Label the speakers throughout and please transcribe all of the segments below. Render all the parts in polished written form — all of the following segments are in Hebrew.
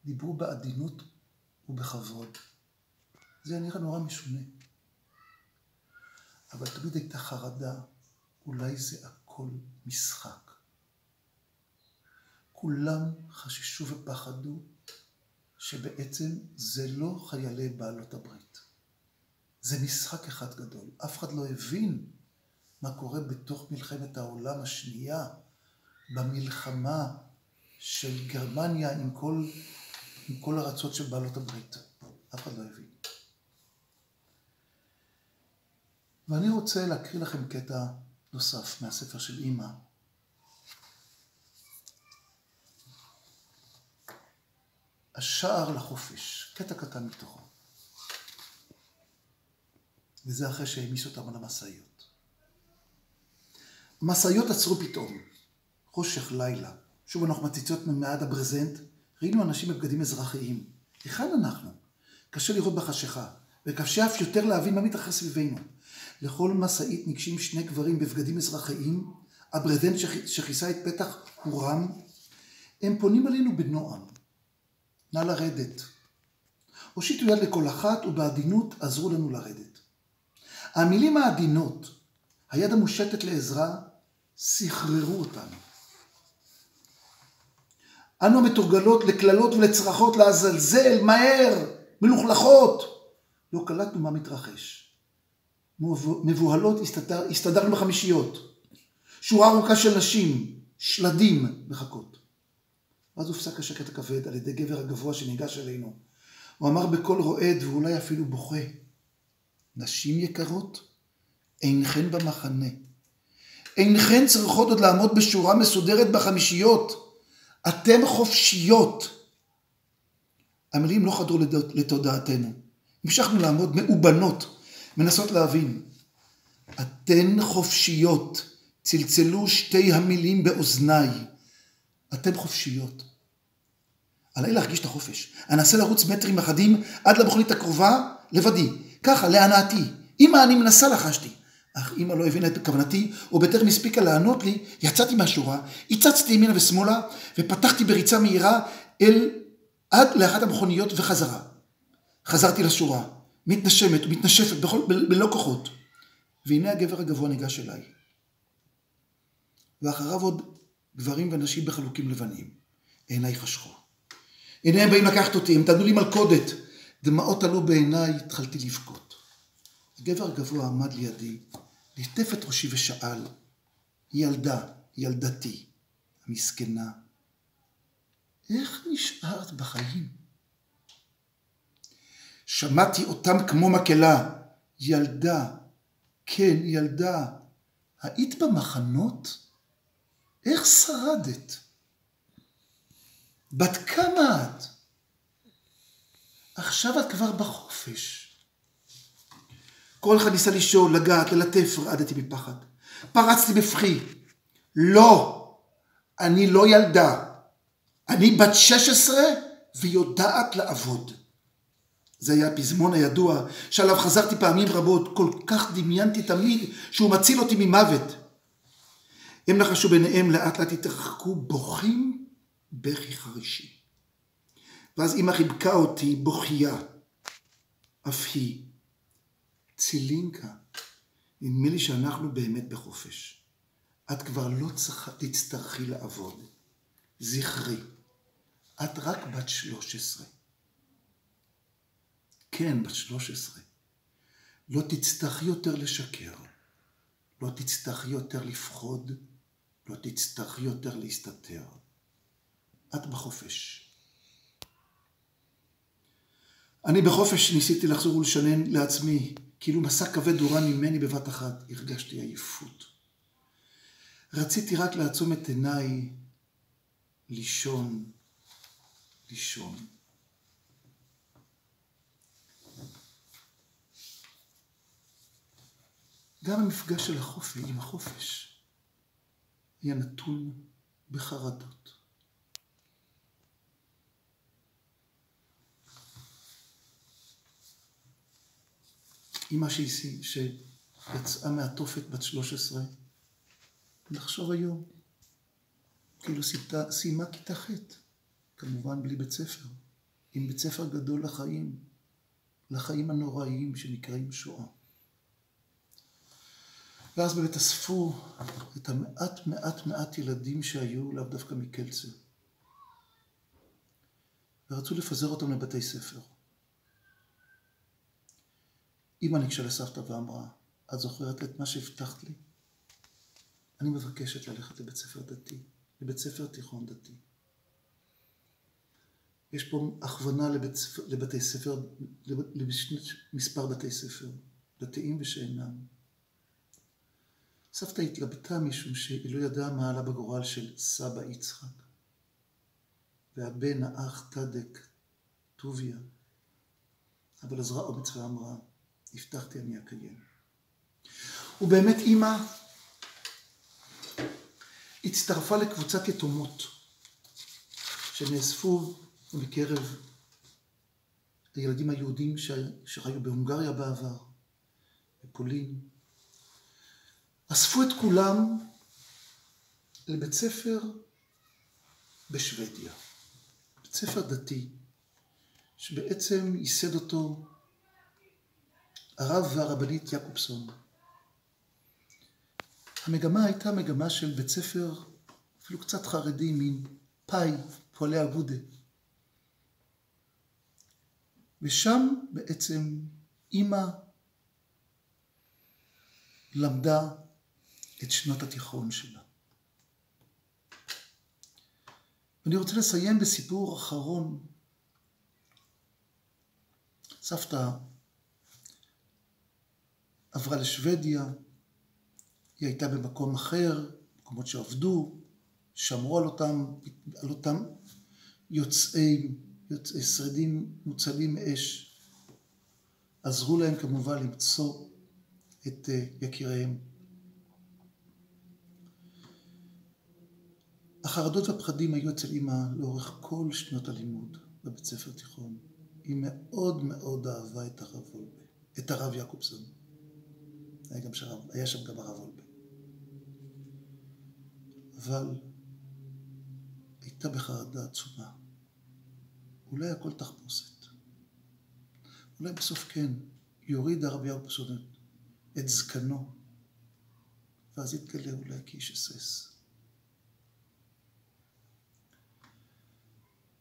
Speaker 1: דיברו בעדינות ובכבוד. זה היה נראה נורא משונה. אבל תמיד הייתה חרדה, אולי זה הכל משחק. כולם חששו ופחדו שבעצם זה לא חיילי בעלות הברית. זה משחק אחד גדול. אף אחד לא הבין מה קורה בתוך מלחמת העולם השנייה, במלחמה של גרמניה עם כל ארצות של בעלות הברית. אף אחד לא הבין. ואני רוצה להקריא לכם קטע נוסף מהספר של אמא. השער לחופש, קטע קטן מתוכו. וזה אחרי שהעמיס אותם על המשאיות. המשאיות עצרו פתאום, חושך לילה. שוב אנחנו מציצות ממעד הברזנט, ראינו אנשים בבגדים אזרחיים. היכן אנחנו? קשה לראות בחשיכה, וקשה אף יותר להבין מה מתרחש סביבנו. לכל משאית ניגשים שני גברים בבגדים אזרחיים, הברזנט שכיסה את פתח הורם. הם פונים עלינו בנועם. נא לרדת. הושיטו יד לכל אחת ובעדינות עזרו לנו לרדת. המילים העדינות, היד המושטת לעזרה, סחררו אותנו. אנו מתורגלות לקללות ולצרחות, להזלזל, מהר, מלוכלכות. לא קלטנו מה מתרחש. מבוהלות הסתדרנו בחמישיות. שורה ארוכה של נשים, שלדים, מחכות. ואז הופסק השקט הכבד על ידי גבר הגבוה שניגש אלינו. הוא אמר בקול רועד ואולי אפילו בוכה, נשים יקרות, אינכן במחנה. אינכן צריכות עוד לעמוד בשורה מסודרת בחמישיות. אתם חופשיות. המילים לא חדרו לתודעתנו. המשכנו לעמוד מאובנות, מנסות להבין. אתן חופשיות. צלצלו שתי המילים באוזניי. אתם חופשיות. עליי להרגיש את החופש. אנסה לרוץ מטרים אחדים עד למכונית הקרובה לבדי. ככה, להנאתי. אמא, אני מנסה לחשתי. אך אמא לא הבינה את כוונתי, ובטרם הספיקה לענות לי, יצאתי מהשורה, הצצתי ימינה ושמאלה, ופתחתי בריצה מהירה עד לאחת המכוניות וחזרה. חזרתי לשורה, מתנשמת ומתנשפת בלא כוחות. והנה הגבר הגבוה ניגש אליי. ואחריו עוד גברים ונשים בחלוקים לבנים. עיניי חשכו. הנה הם באים לקחת אותי, הם תנו לי מלכודת. דמעות עלו בעיניי, התחלתי לבכות. הגבר הגבוה עמד לידי, ליטף את ראשי ושאל, ילדתי, המסכנה, איך נשארת בחיים? שמעתי אותם כמו מקלה, ילדה, כן, ילדה, היית במחנות? איך שרדת? בת כמה את? עכשיו את כבר בחופש. כל אחד ניסה לשאול, לגעת, ללטף, רעדתי מפחד. פרצתי בפחי. לא, אני לא ילדה. אני בת 16 ויודעת לעבוד. זה היה הפזמון הידוע שעליו חזרתי פעמים רבות. כל כך דמיינתי תמיד שהוא מציל אותי ממוות. הם לחשו ביניהם, לאט לאט התרחקו, בוכים בכי חרישי. ואז אמא חיבקה אותי בוכייה. אף היא. צילינקה, נדמה לי שאנחנו באמת בחופש. את כבר לא תצטרכי לעבוד. זכרי, את רק בת 13. כן, בת 13. לא תצטרכי יותר לשקר. לא תצטרכי יותר לפחוד. לא תצטרכי יותר להסתתר. את בחופש. אני בחופש ניסיתי לחזור ולשנן לעצמי, כאילו מסע כבד הורם ממני בבת אחת, הרגשתי עייפות. רציתי רק לעצום את עיניי, לישון. גם המפגש של החופש עם החופש היה נתון בחרדות. אמא שיצאה מהתופת בת 13, לחשוב היום, כאילו סיימה כיתה ח', כמובן בלי בית ספר. עם בית ספר גדול לחיים הנוראיים שנקראים שואה. ואז באמת אספו את המעט ילדים שהיו, לאו דווקא מקלצר. ורצו לפזר אותם לבתי ספר. אמא ניגשה לסבתא ואמרה, את זוכרת את מה שהבטחת לי? אני מבקשת ללכת לבית ספר דתי, לבית ספר תיכון דתי. יש פה הכוונה לבתי ספר, למספר בתי ספר, דתיים ושאינם. סבתא התלבטה משום שהיא לא ידעה מה עלה בגורל של סבא יצחק. והבן האח תדק, טוביה. אבל עזרה אומץ ואמרה, הבטחתי אני אקיים. ובאמת אמא הצטרפה לקבוצת יתומות שנאספו מקרב הילדים היהודים שחיו בהונגריה בעבר, בפולין. אספו את כולם לבית ספר בשוודיה. בית ספר דתי, שבעצם ייסד אותו הרב והרבנית יעקובסון. המגמה הייתה מגמה של בית ספר, אפילו קצת חרדי, מין פאי, פועלי אגודה. ושם בעצם אמא למדה את שנות התיכון שלה. ואני רוצה לסיים בסיפור אחרון. סבתא עברה לשוודיה, היא הייתה במקום אחר, מקומות שעבדו, שמרו על אותם יוצאי שרידים מוצלים מאש, עזרו להם כמובן למצוא את יקיריהם. החרדות והפחדים היו אצל אמא לאורך כל שנות הלימוד בבית ספר תיכון. היא מאוד מאוד אהבה את הרב יעקובסון. היה שם גם הרב וולבה. אבל הייתה בחרדה עצומה. אולי הכל תחפושת. אולי בסוף כן, יוריד הרב יעקובסון את זקנו, ואז יתגלה אולי כאיש אסס.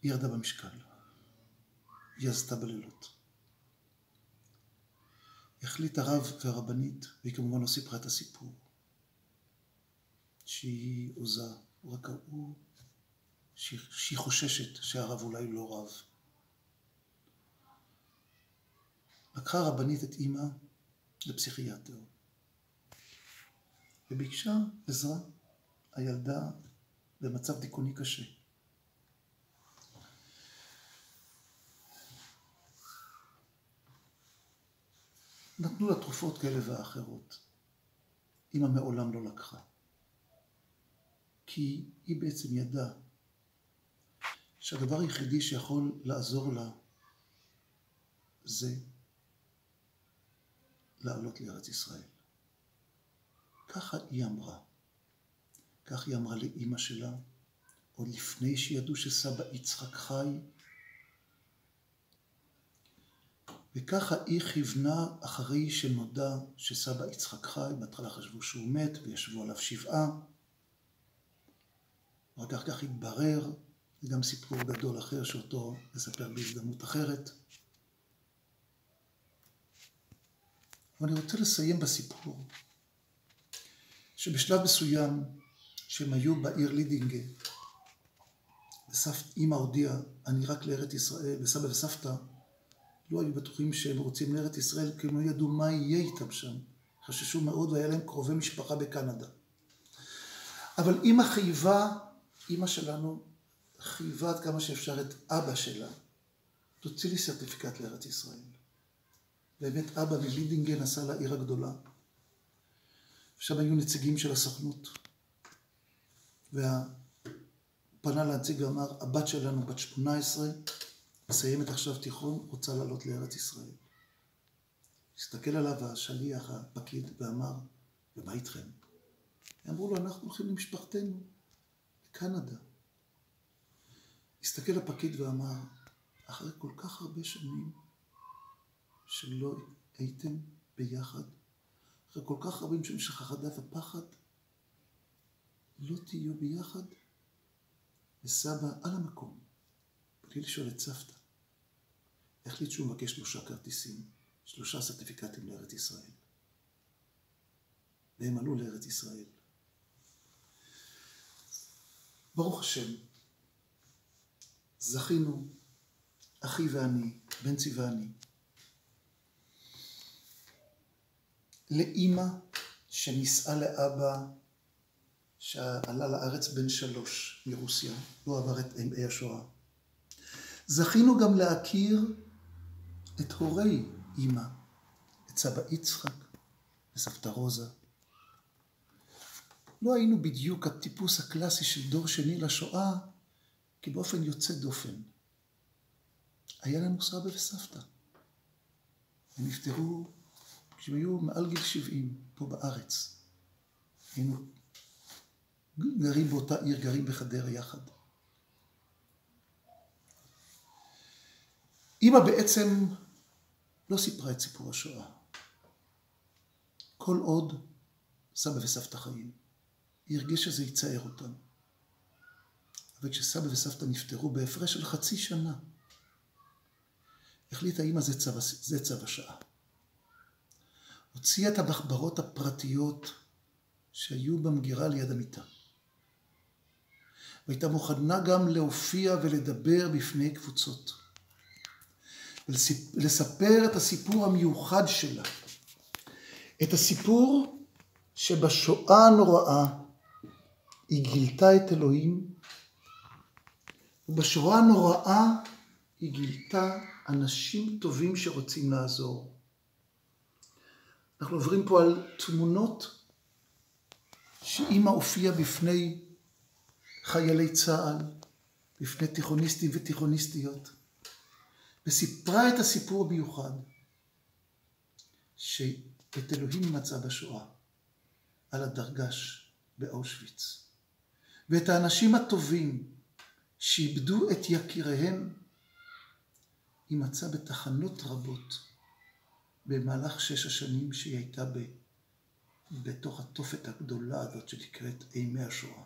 Speaker 1: היא ירדה במשקל. היא עזתה בלילות. החליט הרב והרבנית, והיא כמובן לא סיפרה את הסיפור, שהיא עוזה, רק ראו שהיא חוששת שהרב אולי לא רב. לקחה הרבנית את אמא לפסיכיאטר, וביקשה עזרה. הילדה במצב דיכאוני קשה. נתנו לה תרופות כאלה ואחרות. אמא מעולם לא לקחה. כי היא בעצם ידעה שהדבר היחידי שיכול לעזור לה זה לעלות לארץ ישראל. ככה היא אמרה. כך היא אמרה לאמא שלה, עוד לפני שידעו שסבא יצחק חי, וככה היא כיוונה אחרי שנודע שסבא יצחק חי. בהתחלה חשבו שהוא מת וישבו עליו 7. רק כך התברר, זה גם סיפור גדול אחר שאותו נספר בהזדמנות אחרת. אבל אני רוצה לסיים בסיפור, שבשלב מסוים שהם היו בעיר לידינגה, אמא הודיעה, אני רק לארץ ישראל, וסבא וסבתא לא היו בטוחים שהם רוצים לארץ ישראל, כי הם לא ידעו מה יהיה איתם שם. חששו מאוד והיה להם קרובי משפחה בקנדה. אבל אמא שלנו חייבה עד כמה שאפשר את אבא שלה, תוציא לי סרטיפיקט לארץ ישראל. באמת אבא מלידינגן נסע לעיר הגדולה. שם היו נציגים של הסוכנות. פנה להציג ואמר, הבת שלנו בת 18, מסיימת עכשיו תיכון, רוצה לעלות לארץ ישראל. הסתכל עליו השליח, הפקיד, ואמר, ומה איתכם? אמרו לו, אנחנו הולכים למשפחתנו, לקנדה. הסתכל הפקיד ואמר, אחרי כל כך הרבה שנים שלא הייתם ביחד, אחרי כל כך הרבה שנים של חרדה ופחד, לא תהיו ביחד, וסבא על המקום, בלי לשאול את סבתא, החליט שהוא מבקש 3 כרטיסים, 3 סרטיפיקטים לארץ ישראל. והם עלו לארץ ישראל. ברוך השם, זכינו, אחי ואני, בנצי ואני, לאמא שנישאה לאבא שעלה לארץ בן 3 מרוסיה, לא עבר את אימי השואה. זכינו גם להכיר את הורי אמא, את סבא יצחק וסבתא רוזה. לא היינו בדיוק הטיפוס הקלאסי של דור שני לשואה, כי באופן יוצא דופן. היה לנו סבא וסבתא. הם נפטרו כשהם היו מעל גיל 70 פה בארץ. היינו גרים באותה עיר, גרים בחדרה יחד. אמא בעצם לא סיפרה את סיפור השואה. כל עוד סבא וסבתא חיים. היא הרגישה שזה יצער אותם. אבל כשסבא וסבתא נפטרו בהפרש של 0.5 שנה, החליטה אמא זה צו השעה. הוציאה את המחברות הפרטיות שהיו במגירה ליד המיטה. והייתה מוכנה גם להופיע ולדבר בפני קבוצות. ולספר את הסיפור המיוחד שלה. את הסיפור שבשואה הנוראה היא גילתה את אלוהים, ובשואה הנוראה היא גילתה אנשים טובים שרוצים לעזור. אנחנו עוברים פה על תמונות שאמא הופיעה בפני חיילי צה"ל, בפני תיכוניסטים ותיכוניסטיות, וסיפרה את הסיפור המיוחד שאת אלוהים מצא בשואה, על הדרגש באושוויץ. ואת האנשים הטובים שאיבדו את יקיריהם, היא מצאה בתחנות רבות במהלך 6 השנים שהיא הייתה בתוך התופת הגדולה הזאת שנקראת אימי השואה.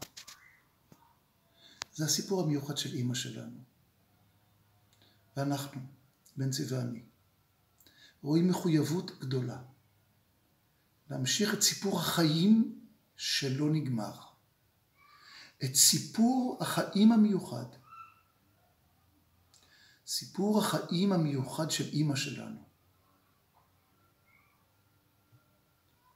Speaker 1: זה הסיפור המיוחד של אמא שלנו. ואנחנו, בנצי ואני, רואים מחויבות גדולה להמשיך את סיפור החיים שלא נגמר. את סיפור החיים המיוחד. סיפור החיים המיוחד של אמא שלנו.